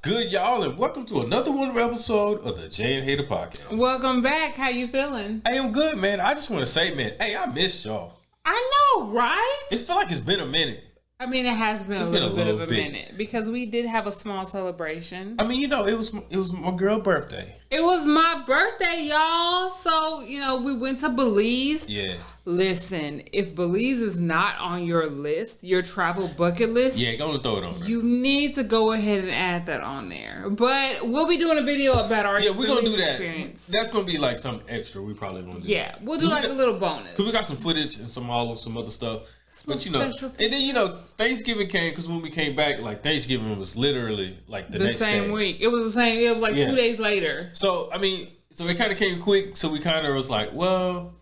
good, y'all, and welcome to another wonderful episode of the Jay and Hater Podcast. Welcome back. How you feeling? I am good, man. I just want to say, man, hey, I missed y'all. I know, right? It feel like it's been a minute. I mean, it has been a little bit of a minute because we did have a small celebration. I mean, you know, it was my girl's birthday. It was my birthday, y'all. So, we went to Belize. Yeah. Listen, if Belize is not on your list, your travel bucket list, yeah, go and throw it on there. You need to go ahead and add that on there. But we'll be doing a video about our we're gonna do that. Experience. That's gonna be like something extra. We probably gonna do. Yeah, we'll do like a little bonus because we got some footage and some other stuff. But and then Thanksgiving came because when we came back, like Thanksgiving was literally like the next same day. week. It was the same. It was like 2 days later. So I mean, it kind of came quick. So we kind of was like, well,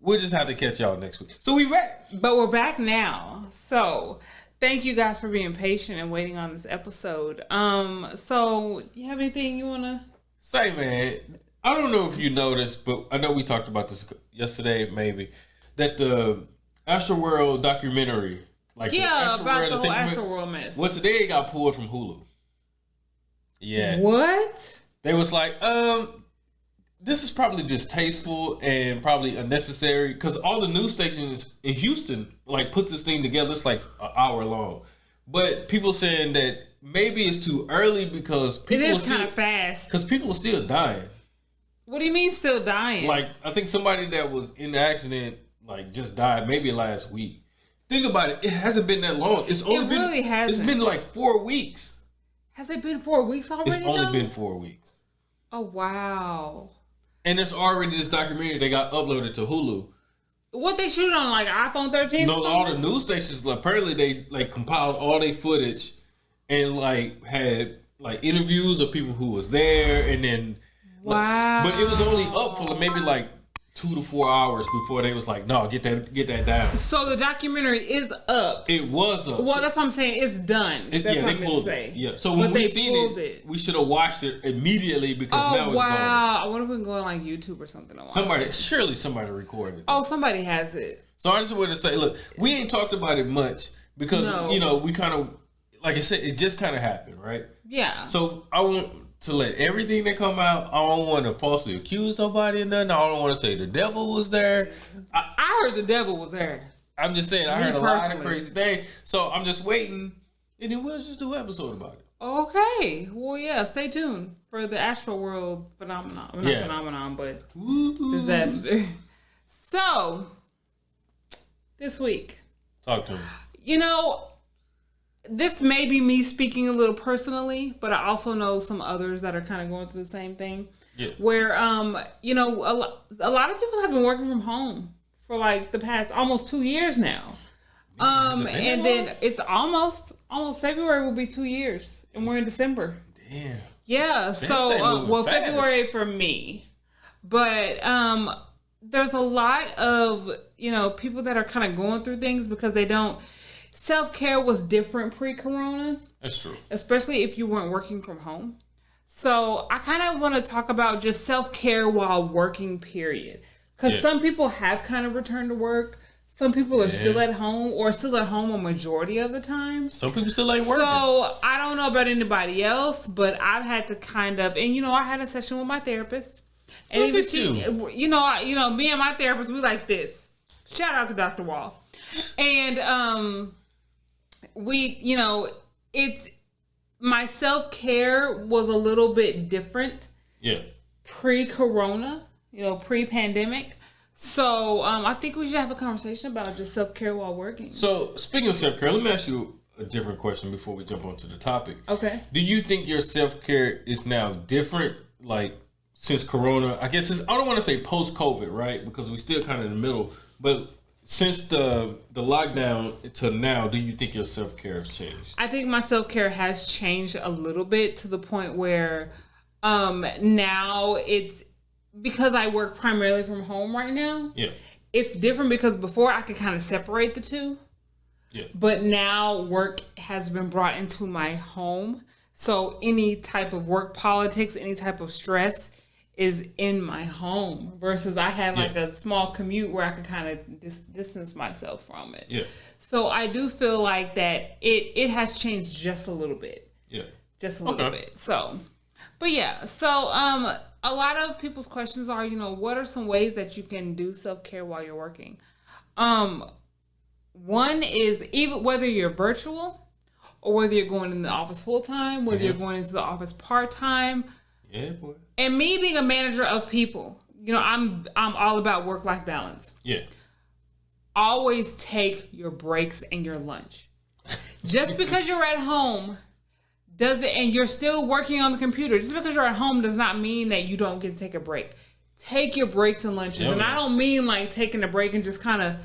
we'll just have to catch y'all next week. So we back, but we're back now. So thank you guys for being patient and waiting on this episode. So you have anything you wanna say, man? I don't know if you noticed, but I know we talked about this yesterday, maybe that the Astroworld documentary, about the whole Astroworld mess. Well, today it got pulled from Hulu. Yeah. What? They was like, this is probably distasteful and probably unnecessary because all the news stations in Houston like put this thing together. It's like an hour long, but people saying that maybe it's too early because people it is kind of fast because people are still dying. What do you mean still dying? Like I think somebody that was in the accident like just died maybe last week. Think about it. It hasn't been that long. It's been like 4 weeks. Has it been 4 weeks already? It's only been 4 weeks. Oh wow. And there's already this documentary that got uploaded to Hulu. What they shoot on like iPhone 13? No, all the news stations apparently they like compiled all their footage and like had like interviews of people who was there and then wow. But it was only up for maybe like 2 to 4 hours before they was like, no, get that down. So the documentary is up. It was up. Well, that's what I'm saying. It's done. That's what they pulled it. Yeah. So when we seen it, we should have watched it immediately because now it's gone. I wonder if we can go on like YouTube or something to watch it. Surely somebody recorded it. Oh, somebody has it. So I just wanted to say, look, we ain't talked about it much because we kind of, like I said, it just kind of happened, right? Yeah. So I want to let everything that come out. I don't want to falsely accuse nobody or nothing. I don't want to say the devil was there. I heard the devil was there. I'm just saying, I heard a lot of crazy things. So I'm just waiting, and then we'll just do an episode about it. Okay. Well, yeah, stay tuned for the Astroworld phenomenon. Well, not phenomenon, but disaster. So, this week. Talk to me. This may be me speaking a little personally, but I also know some others that are kind of going through the same thing. Yeah. Where, a lot of people have been working from home for like the past almost 2 years now. And then it's almost February will be 2 years, and we're in December. Damn. Yeah. So, February for me, but there's a lot of people that are kind of going through things because they don't. Self-care was different pre-corona. That's true. Especially if you weren't working from home. So I kind of want to talk about just self-care while working, period. Because some people have kind of returned to work. Some people are still at home or still at home a majority of the time. Some people still ain't working. So I don't know about anybody else, but I've had to kind of, and I had a session with my therapist. And Look at you. Me and my therapist, we like this. Shout out to Dr. Wall. And it's my self-care was a little bit different. Yeah. Pre-corona, pre-pandemic. So I think we should have a conversation about just self-care while working. So speaking of self-care, let me ask you a different question before we jump onto the topic. Okay. Do you think your self-care is now different, like since corona? I guess I don't want to say post-COVID, right? Because we still kind of in the middle, but since the lockdown to now, do you think your self-care has changed? I think my self-care has changed a little bit to the point where now it's because I work primarily from home right now. Yeah. It's different because before I could kind of separate the two. Yeah. But now work has been brought into my home. So any type of work politics, any type of stress is in my home versus I had like a small commute where I could kind of distance myself from it. Yeah. So I do feel like that it has changed just a little bit. Yeah. just a little bit. So, but yeah, so a lot of people's questions are, what are some ways that you can do self-care while you're working? One is even whether you're virtual or whether you're going in the office full time, whether you're going into the office part time. Yeah, boy. And me being a manager of people, I'm all about work-life balance. Yeah. Always take your breaks and your lunch. Just because you're at home and you're still working on the computer, just because you're at home does not mean that you don't get to take a break. Take your breaks and lunches. And I don't mean like taking a break and just kind of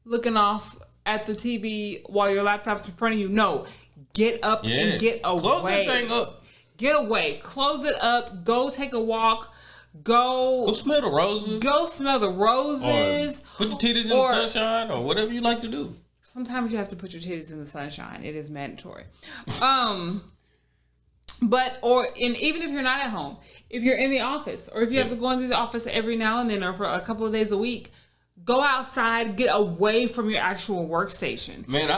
looking off at the TV while your laptop's in front of you. No, get up and get away. Close that thing up. Get away. Close it up. Go take a walk. Go smell the roses. Go smell the roses. Or put your titties in the sunshine or whatever you like to do. Sometimes you have to put your titties in the sunshine. It is mandatory. Even if you're not at home, if you're in the office or if you have to go into the office every now and then or for a couple of days a week, go outside, get away from your actual workstation. Man,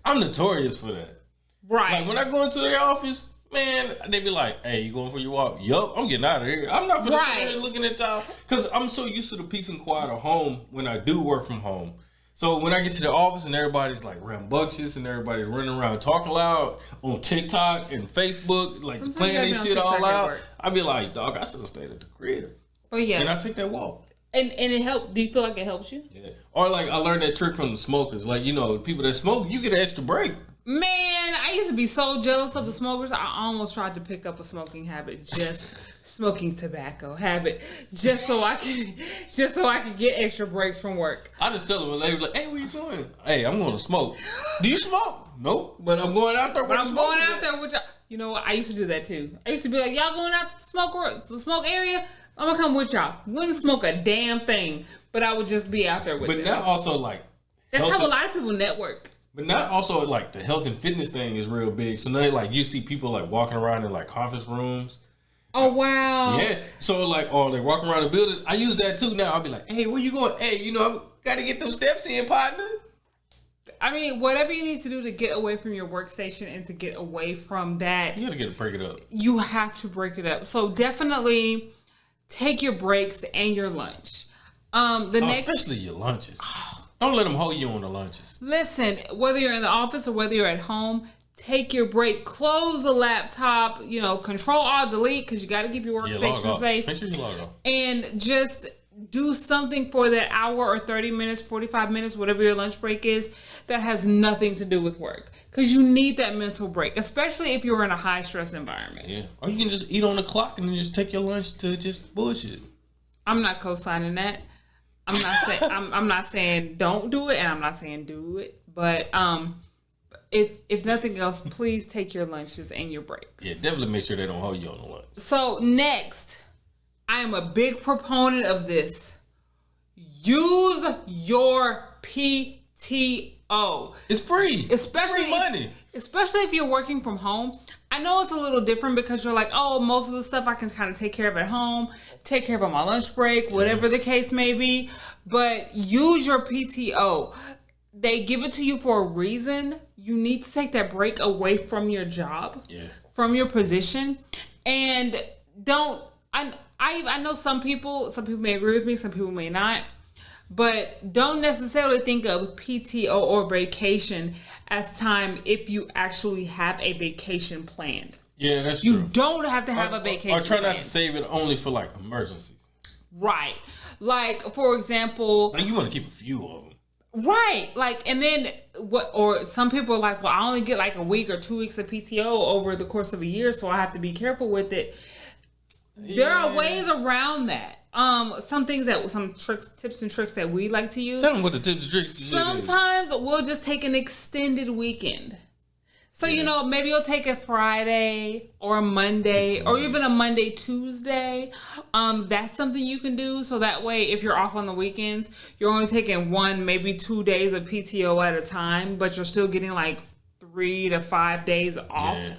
I'm notorious for that. Right. Like when I go into the office, man, they be like, hey, you going for your walk? Yup, I'm getting out of here. I'm not gonna sit there looking at y'all. Because I'm so used to the peace and quiet of home when I do work from home. So when I get to the office and everybody's like rambunctious and everybody's running around talking loud on TikTok and Facebook, like sometimes playing their shit all out, I be like, dog, I should have stayed at the crib. Oh yeah. And I take that walk. And it helped. Do you feel like it helps you? Yeah. Or like I learned that trick from the smokers. Like, people that smoke, you get an extra break. Man, I used to be so jealous of the smokers. I almost tried to pick up a smoking habit, smoking tobacco habit, just so I could get extra breaks from work. I just tell them when they were like, "Hey, where you going?" "Hey, I'm going to smoke." "Do you smoke?" "Nope, but I'm going out there with the smoke." I'm going out there with y'all. You know what? I used to do that too. I used to be like, "Y'all going out to the smoke area? I'm gonna come with y'all." Wouldn't smoke a damn thing, but I would just be out there with them. But now also that's how a lot of people network. But not also like the health and fitness thing is real big. So now like you see people like walking around in like conference rooms. Oh wow. Yeah. So like, they're walking around the building. I use that too now. I'll be like, "Hey, where you going?" "Hey, I gotta get them steps in, partner." I mean, whatever you need to do to get away from your workstation and to get away from that, you gotta break it up. You have to break it up. So definitely take your breaks and your lunch. Especially your lunches. Don't let them hold you on the lunches. Listen, whether you're in the office or whether you're at home, take your break. Close the laptop. Control-Alt-Delete because you got to keep your workstation safe. Make sure you log off. And just do something for that hour or 30 minutes, 45 minutes, whatever your lunch break is, that has nothing to do with work. Because you need that mental break, especially if you're in a high-stress environment. Yeah. Or you can just eat on the clock and then just take your lunch to just bullshit. I'm not co-signing that. I'm not saying don't do it, and I'm not saying do it. But if nothing else, please take your lunches and your breaks. Yeah, definitely make sure they don't hold you on the lunch. So next, I am a big proponent of this. Use your PTO. It's free. Especially free money. Especially if you're working from home. I know it's a little different because you're like, most of the stuff I can kind of take care of at home, take care of on my lunch break, whatever the case may be. But use your PTO. They give it to you for a reason. You need to take that break away from your job, from your position. And I know some people may agree with me, some people may not. But don't necessarily think of PTO or vacation as time if you actually have a vacation planned. Yeah, that's true. You don't have to have a vacation Or try not planned. to save it only for like emergencies. Right. Like, for example... Like you want to keep a few of them. Right. Like, and then or some people are like, well, I only get like a week or 2 weeks of PTO over the course of a year, so I have to be careful with it. There are ways around that. Some tips and tricks that we like to use. Tell them what the tips and tricks is. Sometimes we'll just take an extended weekend. So, maybe you'll take a Friday or a Monday or even a Monday, Tuesday. That's something you can do. So that way, if you're off on the weekends, you're only taking 1, maybe 2 days of PTO at a time, but you're still getting like 3 to 5 days off. Yeah.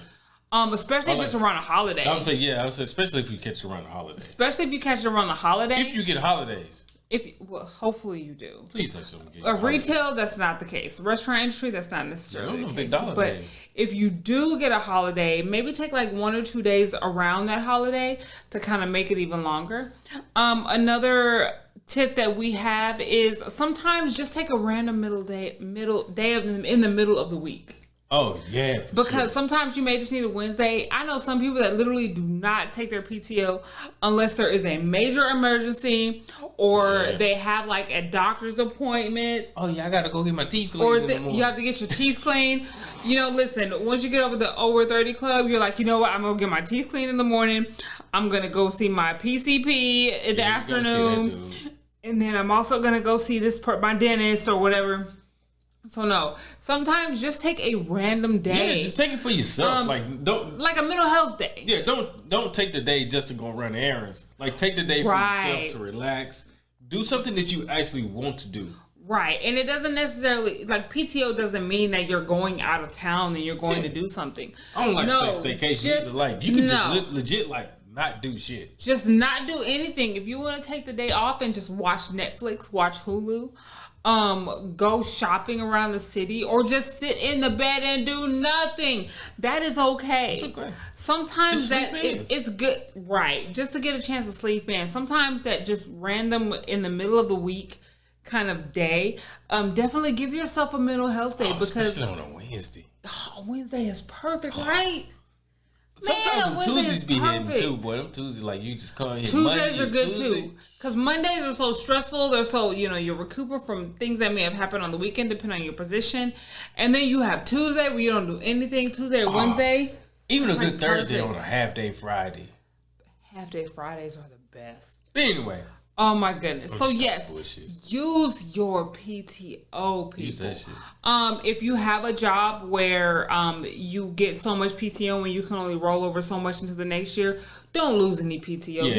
Especially if it's around a holiday. I would say, especially if you catch it around the holiday. Especially if you catch it around the holiday. If you get holidays. Hopefully you do. Please let someone get A retail, that's not the case. Restaurant industry, that's not necessarily the case. But if you do get a holiday, maybe take like 1 or 2 days around that holiday to kind of make it even longer. Another tip that we have is sometimes just take a random in the middle of the week. Oh, yeah. Because sometimes you may just need a Wednesday. I know some people that literally do not take their PTO unless there is a major emergency or they have like a doctor's appointment. Oh, yeah, I got to go get my teeth cleaned. Or you have to get your teeth cleaned. Listen, once you get over the over 30 club, you're like, you know what? I'm going to get my teeth cleaned in the morning. I'm going to go see my PCP in the afternoon. And then I'm also going to go see my dentist or whatever. So no, sometimes just take a random day. Yeah, just take it for yourself. Like a mental health day. Yeah, don't take the day just to go run errands. Like take the day for yourself to relax. Do something that you actually want to do. Right, and it doesn't necessarily PTO doesn't mean that you're going out of town and you're going to do something. I don't like staycation. You can just legit not do shit. Just not do anything. If you want to take the day off and just watch Netflix, watch Hulu. Go shopping around the city or just sit in the bed and do nothing. That is okay. It's okay. Sometimes it's good, right? Just to get a chance to sleep in. Sometimes that just random in the middle of the week kind of day, definitely give yourself a mental health day because especially on a Wednesday. Wednesday is perfect, right? Sometimes Tuesdays be hitting too, boy. Them Tuesdays, you just come here. Tuesdays are good too. Because Mondays are so stressful. They're so, you recuperate from things that may have happened on the weekend, depending on your position. And then you have Tuesday where you don't do anything. Tuesday or Wednesday. Even a good Thursday on a half-day Friday. Half-day Fridays are the best. But anyway. Oh my goodness. So yes, use your PTO, people. Use that shit. If you have a job where you get so much PTO and you can only roll over so much into the next year, don't lose any PTO.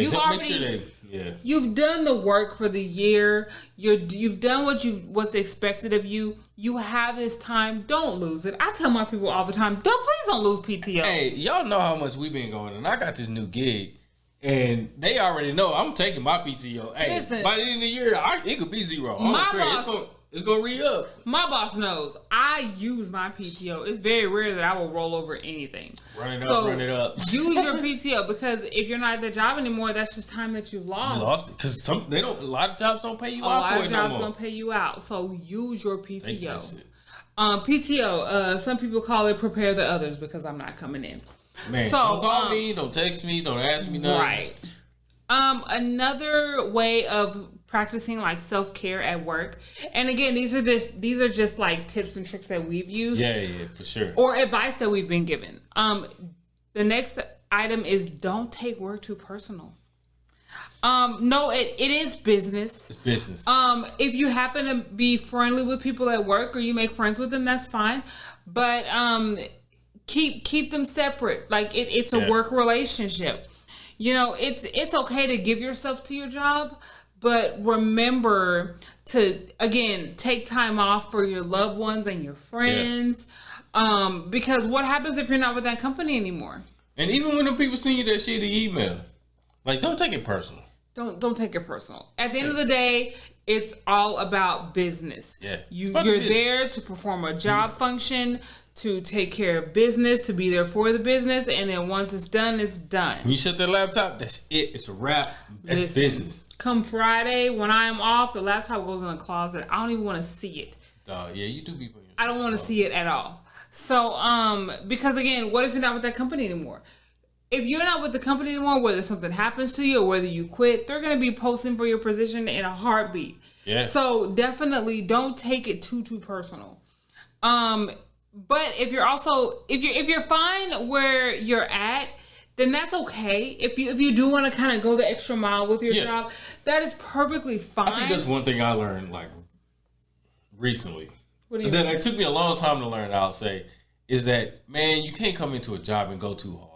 You've done the work for the year. You've done what's expected of you. You have this time. Don't lose it. I tell my people all the time, please don't lose PTO. Hey, y'all know how much we've been going, and I got this new gig. And they already know I'm taking my PTO. Hey, listen, by the end of the year, it could be zero. It's gonna re-up. My boss knows I use my PTO. It's very rare that I will roll over anything. Run it up. Use your PTO because if you're not at the job anymore, that's just time that you've lost. You lost it because a lot of jobs don't pay you out. A lot of jobs don't pay you out. So use your PTO. PTO. Some people call it prepare the others because I'm not coming in. Man, don't call me, don't text me, don't ask me nothing. Right. Another way of practicing self-care at work, and again, these are just tips and tricks that we've used. Yeah, for sure. Or advice that we've been given. The next item is don't take work too personal. No, it is business. It's business. If you happen to be friendly with people at work or you make friends with them, that's fine. But keep them separate. It's a work relationship. It's okay to give yourself to your job, but remember to again take time off for your loved ones and your friends. Because what happens if you're not with that company anymore? And even when the people send you that shitty email, don't take it personal. Don't take it personal. At the end of the day, it's all about business. Yeah, you're there to perform a job function, to take care of business, to be there for the business, and then once it's done, it's done. When you shut that laptop, that's it. It's a wrap. That's business. Come Friday, when I am off, the laptop goes in the closet. I don't even want to see it. Yeah, you do be. I don't want to see it at all. So, because again, what if you're not with that company anymore? If you're not with the company anymore, whether something happens to you or whether you quit, they're going to be posting for your position in a heartbeat. Yeah. So definitely don't take it too personal. But if you're fine where you're at, then that's okay. If you do want to kind of go the extra mile with your job, that is perfectly fine. I think that's one thing I learned recently. What do you mean? It took me a long time to learn, I'll say, is that, man, you can't come into a job and go too hard.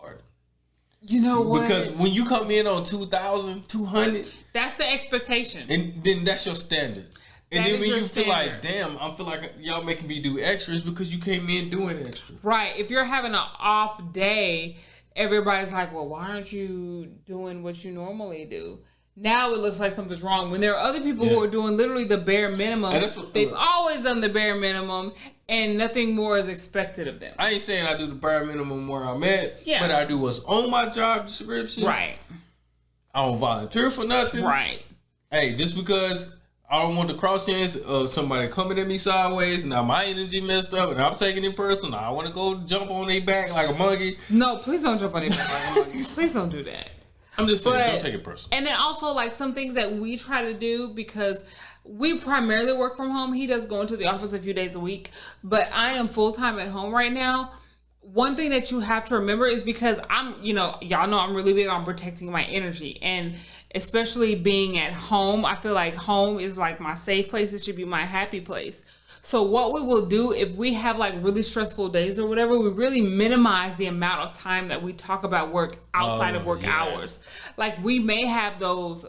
You know what? Because when you come in on 2,000, 200, that's the expectation. And then that's your standard. And then when you feel like, damn, I feel like y'all making me do extras because you came in doing extra. Right. If you're having an off day, everybody's like, well, why aren't you doing what you normally do? now it looks like something's wrong. When there are other people who are doing literally the bare minimum, they've always done the bare minimum, and nothing more is expected of them. I ain't saying I do the bare minimum where I'm at, but I do what's on my job description. Right. I don't volunteer for nothing. Right. Hey, just because I don't want the cross chance of somebody coming at me sideways, now my energy messed up and I'm taking it personal. I want to go jump on their back like a monkey. No, please don't jump on their back like a monkey. Please don't do that. I'm just saying, don't take it personal. And then also, like, some things that we try to do, because we primarily work from home. He does go into the office a few days a week, but I am full-time at home right now. One thing that you have to remember is, because y'all know I'm really big on protecting my energy, and especially being at home, I feel like home is like my safe place. It should be my happy place. So what we will do if we have like really stressful days or whatever, we really minimize the amount of time that we talk about work outside of work hours. Like, we may have those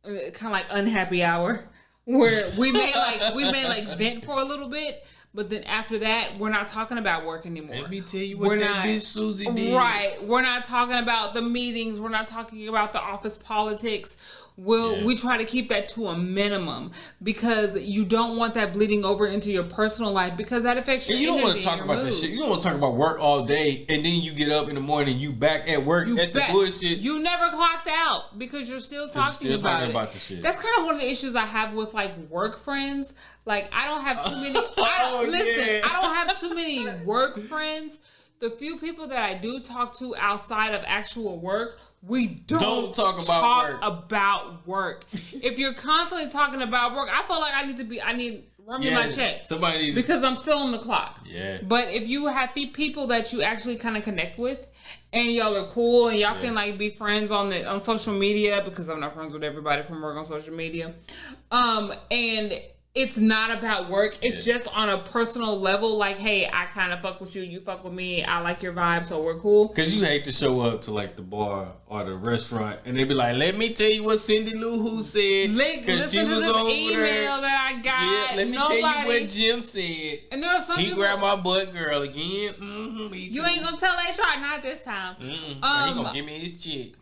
kind of like unhappy hour where we may vent for a little bit, but then after that, we're not talking about work anymore. Let me tell you what that bitch Susie did. Right. We're not talking about the meetings. We're not talking about the office politics. We try to keep that to a minimum, because you don't want that bleeding over into your personal life, because that affects your energy. You don't want to talk about this shit. You don't want to talk about work all day, and then you get up in the morning, you back at work the bullshit. You never clocked out because you're still talking about the shit. That's kind of one of the issues I have with like work friends. Like, I don't have too many. I don't have too many work friends. The few people that I do talk to outside of actual work, we don't talk about work. If you're constantly talking about work, I feel like I need run me my check. Somebody needs, because I'm still on the clock. Yeah. But if you have people that you actually kind of connect with, and y'all are cool, and y'all can like be friends on social media, because I'm not friends with everybody from work on social media, and it's not about work. It's just on a personal level. Like, hey, I kind of fuck with you. You fuck with me. I like your vibe, so we're cool. Because you hate to show up to like the bar or the restaurant and they be like, let me tell you what Cindy Lou Who said. Listen to this email that I got. Yeah, let me tell you what Jim said. And there are some people, grabbed my butt, girl, again. You ain't gonna tell HR, not this time. He gonna give me his check.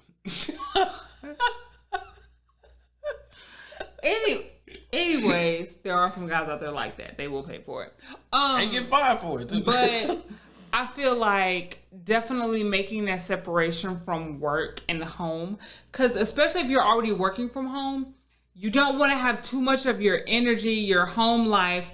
Anyways, there are some guys out there like that. They will pay for it. And get fired for it too. But I feel like definitely making that separation from work and home, because especially if you're already working from home, you don't want to have too much of your energy, your home life,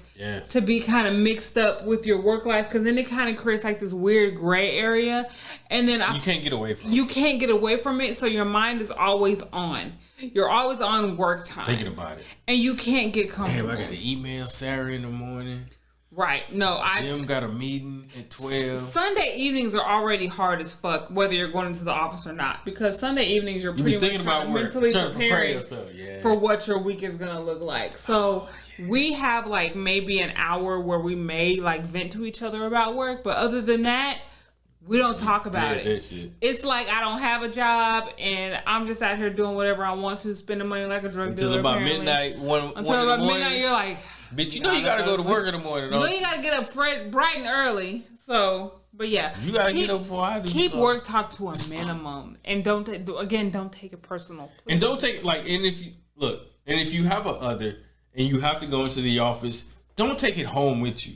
to be kind of mixed up with your work life, because then it kind of creates like this weird gray area, and then you can't get away from it. You can't get away from it, so your mind is always on. You're always on work time, thinking about it, and you can't get comfortable. Damn, I got to email Sarah in the morning. Right. No, Jim got a meeting at 12. Sunday evenings are already hard as fuck, whether you're going into the office or not, because Sunday evenings you're pretty much about mentally preparing for what your week is going to look like. So we have like maybe an hour where we may like vent to each other about work, but other than that, we don't talk about it. It's like I don't have a job and I'm just out here doing whatever I want to, spending money like a drug dealer. Until about midnight, until about midnight, you're like, bitch, you know you gotta go to work in the morning. You know you gotta get up bright and early. So, but yeah, you gotta get up before I do. Keep work talk to a minimum, and don't take it personal. Please. And don't take if you have a other and you have to go into the office, don't take it home with you.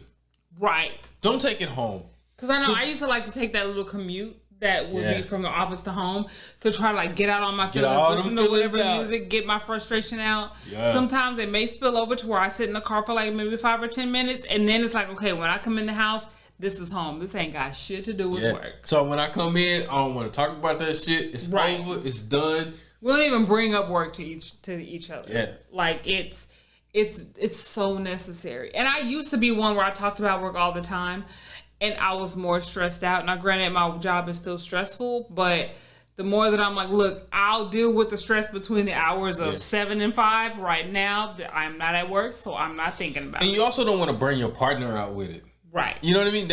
Right. Don't take it home. Because I know I used to like to take that little commute that would be from the office to home to try to like get out on my feelings, listen to whatever music, get my frustration out. Yeah. Sometimes it may spill over to where I sit in the car for like maybe 5 or 10 minutes, and then it's like, okay, when I come in the house, this is home. This ain't got shit to do with work. So when I come in, I don't want to talk about that shit. It's over. It's done. We don't even bring up work to each other. Yeah. Like it's so necessary. And I used to be one where I talked about work all the time, and I was more stressed out. Now, granted, my job is still stressful, but the more that I'm like, look, I'll deal with the stress between the hours of 7 and 5 right now. I'm not at work, so I'm not thinking about it. And you also don't want to burn your partner out with it. Right. You know what I mean?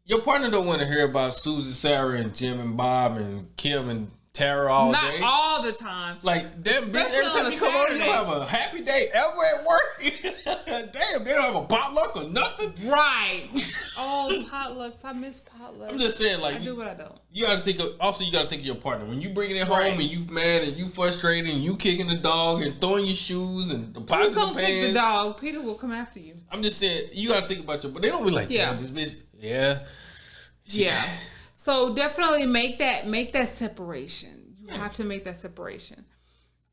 Your partner don't want to hear about Susie, Sarah, and Jim, and Bob, and Kim, and terror all Not day. all the time. Like, damn, bitch, Especially every on time a you come over, you Saturday. don't have a happy day ever at work. Damn, they don't have a potluck or nothing. Right. Oh, potlucks. I miss potlucks. I'm just saying, like, I do what I don't. You gotta think of, also you gotta think of your partner. When you bringing it home Right. and you mad and you frustrated and you kicking the dog and throwing your shoes and Please depositing don't the kick the pants. dog. Peter will come after you. I'm just saying, you gotta think about your, but they don't be like, damn, this bitch, yeah. Yeah. So definitely make that separation. You have to make that separation.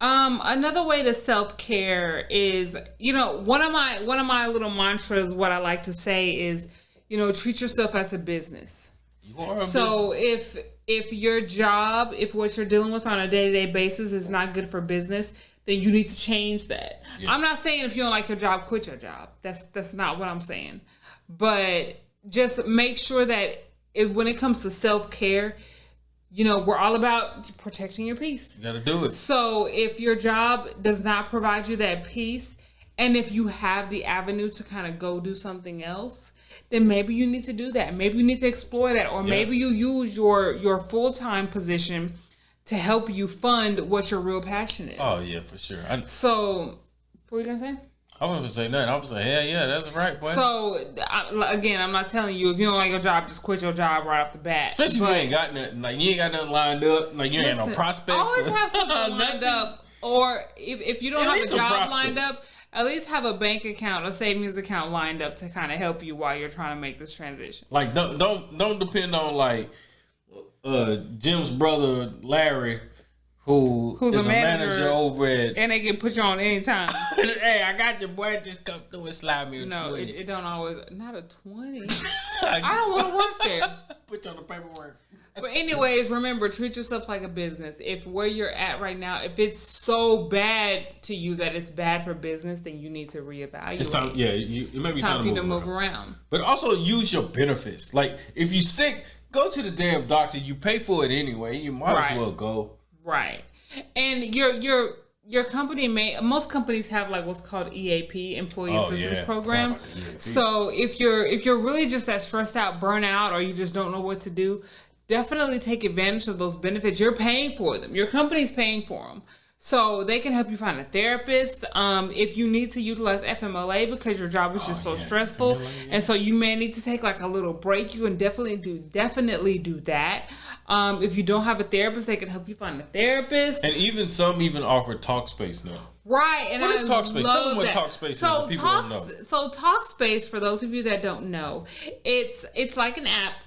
Another way to self-care is, one of my little mantras, what I like to say is, treat yourself as a business. You are a So business. if your job, if what you're dealing with on a day-to-day basis is not good for business, then you need to change that. Yeah. I'm not saying if you don't like your job, quit your job. That's not what I'm saying. But just make sure that when it comes to self-care, we're all about protecting your peace. You gotta do it. So if your job does not provide you that peace, and if you have the avenue to kind of go do something else, then maybe you need to do that. Maybe you need to explore that. Or maybe you use your full-time position to help you fund what your real passion is. Oh, yeah, for sure. So, what were you going to say? I wasn't gonna say nothing. I was like, hell yeah, that's right, boy. So, again, I'm not telling you, if you don't like your job, just quit your job right off the bat. Especially if you ain't got nothing. Like, you ain't got nothing lined up. Like, you ain't no prospects. Always have something lined up. Or if you don't have a job lined up, at least have a bank account, a savings account lined up to kind of help you while you're trying to make this transition. Like, don't depend on, like, Jim's brother, Larry, who's a manager over at... And they can put you on anytime. Hey, I got your boy. Just come through and slide me a 20. No, it don't always... Not a 20. I don't want to work there. Put you on the paperwork. But anyways, remember, treat yourself like a business. If where you're at right now, if it's so bad to you that it's bad for business, then you need to reevaluate. It's time, yeah. It may be time for you to move around. But also use your benefits. Like, if you're sick, go to the damn doctor. You pay for it anyway. You might as well go. Right. And your company most companies have like what's called EAP, Employee Assistance Program. So if you're really just that stressed out, burnout, or you just don't know what to do, definitely take advantage of those benefits. You're paying for them. Your company's paying for them. So they can help you find a therapist. If you need to utilize FMLA because your job is just so stressful, and so you may need to take like a little break, you can definitely do that. If you don't have a therapist, they can help you find a therapist. And even some offer Talkspace now. Right. And what is Talkspace? Tell them what Talkspace is. So people don't know. So Talkspace, for those of you that don't know, it's like an app.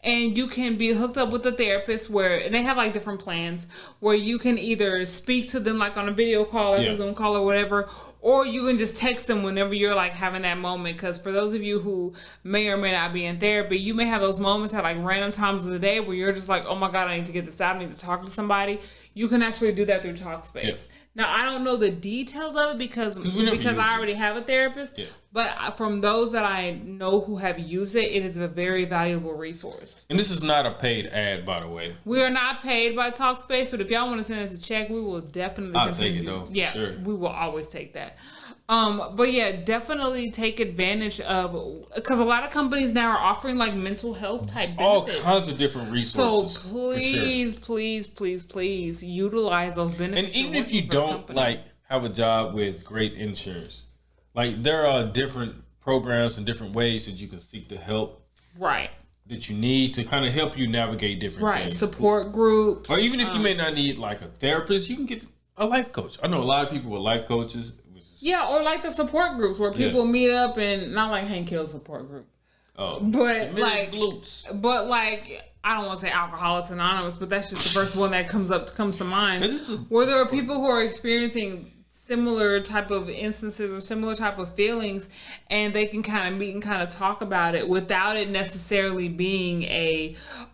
And you can be hooked up with a therapist and they have like different plans where you can either speak to them like on a video call or a Zoom call or whatever, or you can just text them whenever you're like having that moment. Because for those of you who may or may not be in therapy, you may have those moments at like random times of the day where you're just like, oh my God, I need to get this out. I need to talk to somebody. You can actually do that through Talkspace. Yeah. Now, I don't know the details of it because I already have a therapist. Yeah. But from those that I know who have used it, it is a very valuable resource. And this is not a paid ad, by the way. We are not paid by Talkspace, but if y'all want to send us a check, we will definitely take it though. Yeah, sure. We will always take that. But yeah, definitely take advantage of, because a lot of companies now are offering like mental health type benefits. All kinds of different resources. So please utilize those benefits. And even if you don't like have a job with great insurance, like there are different programs and different ways that you can seek the help. Right. That you need to kind of help you navigate different things. Right. Support groups. Or even if you may not need like a therapist, you can get a life coach. I know a lot of people with life coaches. Yeah, or like the support groups where people meet up, and not like Hank Hill's support group. Oh, but like I don't want to say Alcoholics Anonymous, but that's just the first one that comes to mind. Where there are people who are experiencing similar type of instances or similar type of feelings, and they can kind of meet and kind of talk about it without it necessarily being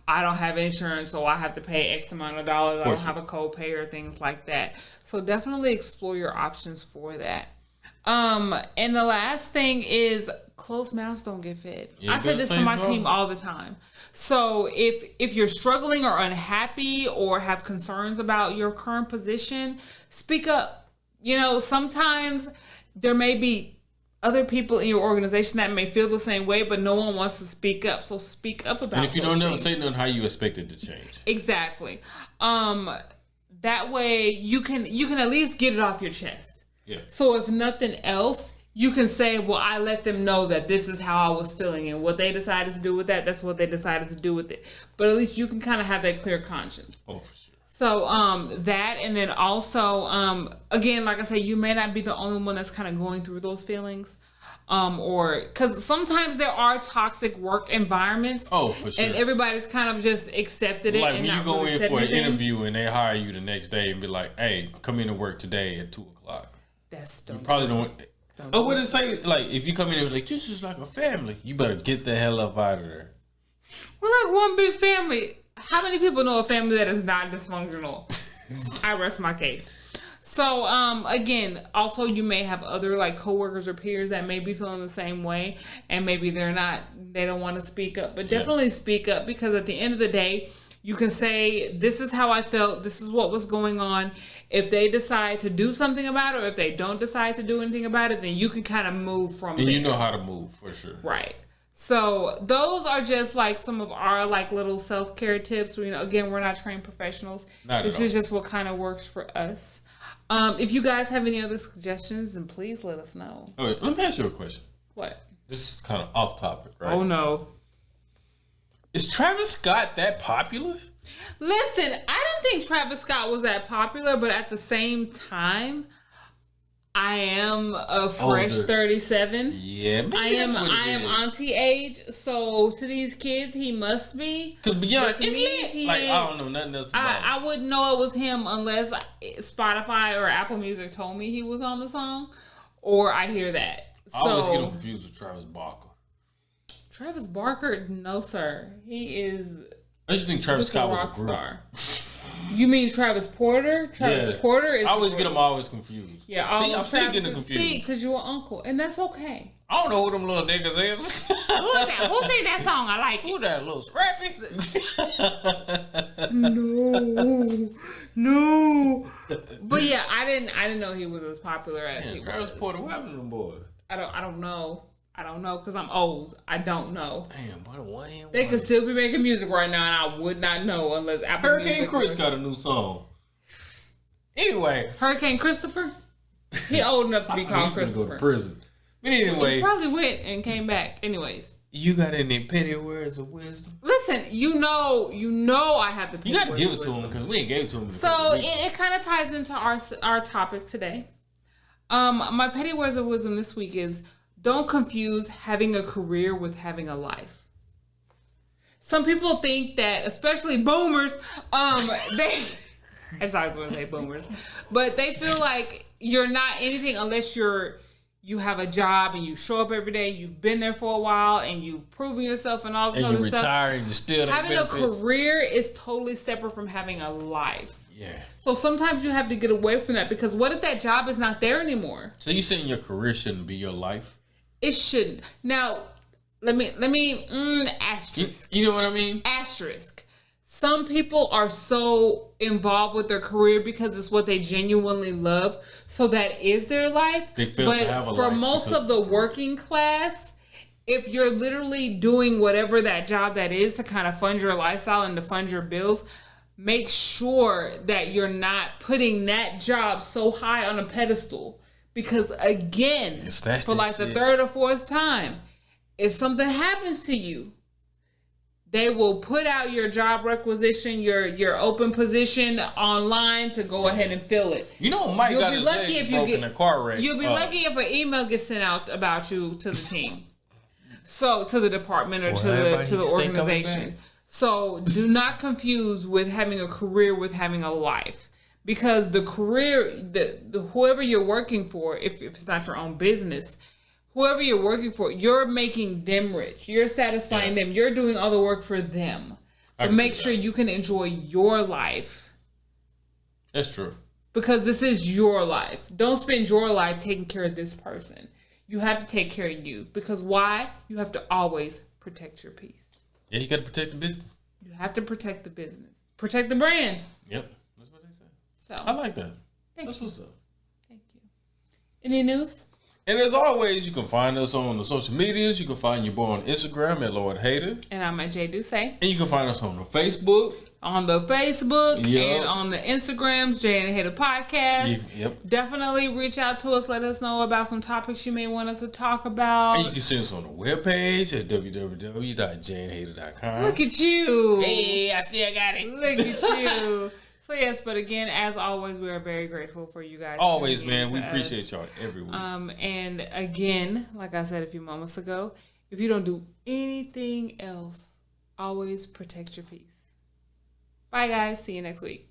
I don't have insurance, so I have to pay X amount of dollars. I don't have a co-pay or things like that. So definitely explore your options for that. And the last thing is closed mouths don't get fed. I said this to my team all the time. So if you're struggling or unhappy or have concerns about your current position, speak up. Sometimes there may be other people in your organization that may feel the same way, but no one wants to speak up. So speak up about it. And if you don't know, say nothing, how you expect it to change. Exactly. That way you can at least get it off your chest. Yeah. So if nothing else, you can say, well, I let them know that this is how I was feeling, and what they decided to do with that, that's what they decided to do with it. But at least you can kind of have that clear conscience. Oh, for sure. So that, and then also, again, like I said, you may not be the only one that's kind of going through those feelings. Or because sometimes there are toxic work environments. Oh, for sure. And everybody's kind of just accepted it. Like and when not you go really in for an anything. interview and they hire you the next day and be like, "Hey, come in to work today at 2:00." That's You probably don't. Oh, what did it say? Like, if you come in and be like, "This is like a family," you better get the hell up out of there. We're like one big family. How many people know a family that is not dysfunctional? I rest my case. So, again, also you may have other like coworkers or peers that may be feeling the same way, and maybe they don't want to speak up, but definitely speak up, because at the end of the day, you can say, this is how I felt, this is what was going on. If they decide to do something about it, or if they don't decide to do anything about it, then you can kind of move from there. And you know how to move, for sure. Right. So those are just like some of our like little self-care tips. You know, again, we're not trained professionals. This is just what kind of works for us. If you guys have any other suggestions, then please let us know. Oh, wait, let me ask you a question. What? This is kind of off topic, right? Oh no. Is Travis Scott that popular? Listen, I didn't think Travis Scott was that popular, but at the same time, I am a fresh 37. Yeah, I am auntie age, so to these kids, he must be. Because Beyonce is lit. Like, I don't know nothing else about it. I wouldn't know it was him unless Spotify or Apple Music told me he was on the song, or I hear that. So, I always get him confused with Travis Barker. Travis Barker? No, sir. He is. I just think Travis Scott was a group. Star. You mean Travis Porter? Travis Porter is. I always get them always confused. Yeah, see, I'm still getting confused. See, because you're an uncle, and that's okay. I don't know who them little niggas is. Who's that? Who sing that song? I like it. Who that little scrappy? No. But yeah, I didn't know he was as popular as he was. Travis Porter, what happened to them boys? I don't know. I don't know because I'm old. I don't know. Damn, but one in they could still be making music right now, and I would not know unless Apple Hurricane Music Chris got a new song. Anyway, Hurricane Christopher. He old enough to be called Christopher. Go to prison. But anyway, he probably went and came back. Anyways, you got any petty words of wisdom? Listen, you know, I have to. You got to give it to him because we ain't gave it to him. So it kind of ties into our topic today. My petty words of wisdom this week is: don't confuse having a career with having a life. Some people think that, especially boomers, they. I just always want to say boomers, but they feel like you're not anything unless you have a job and you show up every day. You've been there for a while and you've proven yourself and all this other stuff. And you retire and you still having a career is totally separate from having a life. Yeah. So sometimes you have to get away from that because what if that job is not there anymore? So you saying your career shouldn't be your life? It shouldn't. Now, let me asterisk. You know what I mean? Asterisk. Some people are so involved with their career because it's what they genuinely love. So that is their life. They feel to have a life. For most of the working class, if you're literally doing whatever that job that is to kind of fund your lifestyle and to fund your bills, make sure that you're not putting that job so high on a pedestal. Because again, for like the third or fourth time, if something happens to you, they will put out your job requisition, your open position online to go ahead and fill it. You know, Mike got his legs broken in a car wreck. You'll be lucky if an email gets sent out about you to the team, so to the department or to the organization. So do not confuse with having a career with having a life, because the career, the whoever you're working for, if it's not your own business. Whoever you're working for, you're making them rich. You're satisfying them. You're doing all the work for them. But make sure you can enjoy your life. That's true. Because this is your life. Don't spend your life taking care of this person. You have to take care of you. Because why? You have to always protect your peace. Yeah, you got to protect the business. You have to protect the business. Protect the brand. Yep. That's what they say. So I like that. That's what's up. Thank you. Any news? And as always, you can find us on the social medias. You can find your boy on Instagram at Lord Hater. And I'm at J Duce. And you can find us on the Facebook. And on the Instagrams, Jay and Hater Podcast. Yep. Definitely reach out to us. Let us know about some topics you may want us to talk about. And you can send us on the webpage at www.jayandhater.com. Look at you. Hey, I still got it. Look at you. So yes, but again, as always, we are very grateful for you guys. Always, man. We appreciate y'all every week. And again, like I said a few moments ago, if you don't do anything else, always protect your peace. Bye, guys. See you next week.